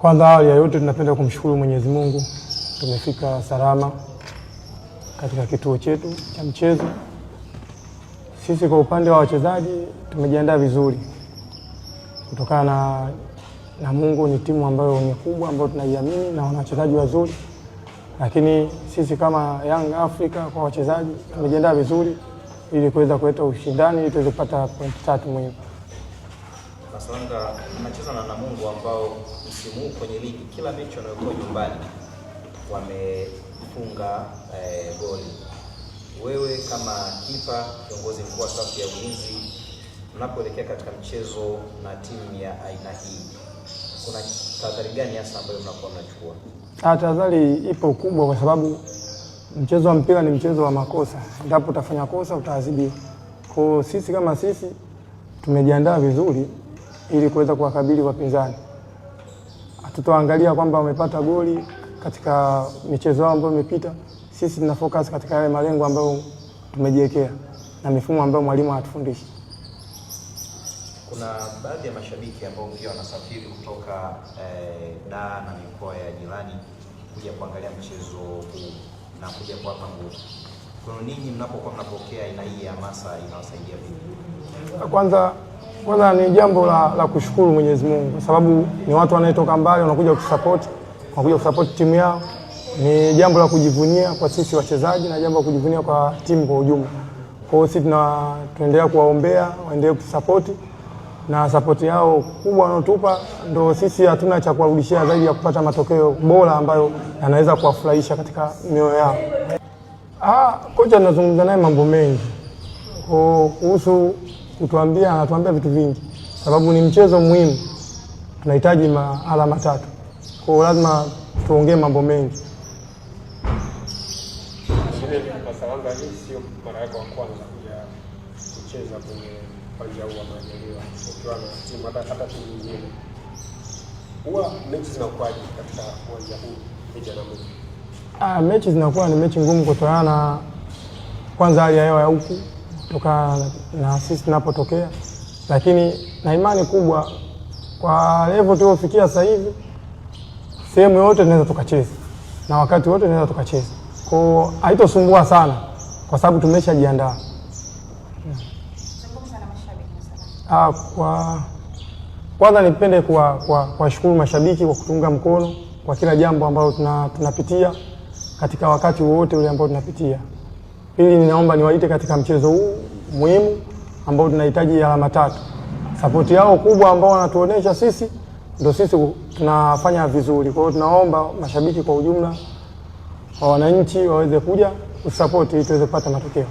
Kwanza awali ya yote tunapenda kumshukuru Mwenyezi Mungu, tumefika salama katika kituo chetu cha mchezo. Sisi kwa upande wa wachezaji tumejiandaa vizuri. Kutokana na Mungu, ni timu ambayo ni kubwa ambayo tunaiamini na wana wachezaji wazuri. Lakini sisi kama Young Africa kwa wachezaji tumejiandaa vizuri ili kuweza kuleta ushindani ili tuweze kupata pointi 3 muhimu. Masalanga anacheza na Namungo ambao msimu huu kwenye ligi kila mechi wanayokuwa nyumbani wamefunga goli. Wewe kama kipa, kiongozi mkuu wa safu ya ulinzi, mnapoelekea katika mchezo na timu ya aina hii, kuna tahadhari gani hasa ambayo mnakuwa mnachukua? Tahadhari ipo kubwa kwa sababu mchezo wa mpira ni mchezo wa makosa. Ndipo utafanya kosa utaadhibiwa. Kwa sisi kama sisi tumejiandaa vizuri ili kuweza kuwakabili wapinzani. Hatutoangalia kwamba wamepata goli katika michezo yao ambayo imepita. Sisi tuna focus katika yale malengo ambayo tumejiwekea na mifumo ambayo mwalimu anatufundisha. Kuna baadhi ya mashabiki ambao pia wanasafiri kutoka Dar na mikoa ya jirani kuja kuangalia mchezo huu na kuja kuwapa nguvu. Kwa nini mnapokuwa mnapokea aina hii ya hamasa inawasaidia vipi? Kwanza ni jambo la kushukuru Mwenyezi Mungu kwa sababu ni watu wanaetoka mbali wanakuja kusupport timu yao. Ni jambo la kujivunia kwa sisi wachezaji na jambo la kujivunia kwa timu kwa ujumla. Kwa hiyo sisi tunaendelea kuwaombea waendelee kusupport, na support yao kubwa wanaotupa ndio sisi hatuna cha kuwarudishia zaidi ya kupata matokeo bora ambayo yanaweza kuwafurahisha katika mioyo yao. Kocha anazungumza naye mambo mengi kuhusu anatuambia vitu vingi sababu ni mchezo muhimu, tunahitaji alama 3. Kwa hiyo lazima tuongee mambo mengi. Masalanga, hii sio mara yako ya kwanza ya kucheza kwenye uwanja huu wa Majaliwa ukiwa na timu hata timu nyingine. Huwa mechi zinakuwaje katika uwanja huu dhidi ya Namungo? Mechi zinakuwa ni mechi ngumu kutokana na kwanza hali ya hewa ya huku kutoka na sisi tunapotokea, lakini na imani kubwa kwa level tuliofikia sasa hivi sehemu yote tunaweza tukacheza na wakati wote tunaweza tukacheza. Kwa hiyo haitosumbua sana kwa sababu tumeshajiandaa. Kwanza nipende kuwashukuru mashabiki kwa kutunga mkono kwa kila jambo ambalo tunapitia katika wakati wote ule ambao tunapitia. Pili, ninaomba niwaite katika mchezo huu muhimu ambao tunahitaji alama 3. Support yao kubwa ambao wanatuonesha sisi ndio sisi tunafanya vizuri. Kwa hiyo tunaomba mashabiki kwa ujumla wa wananchi waweze kuja kusupport ili tuweze kupata matokeo.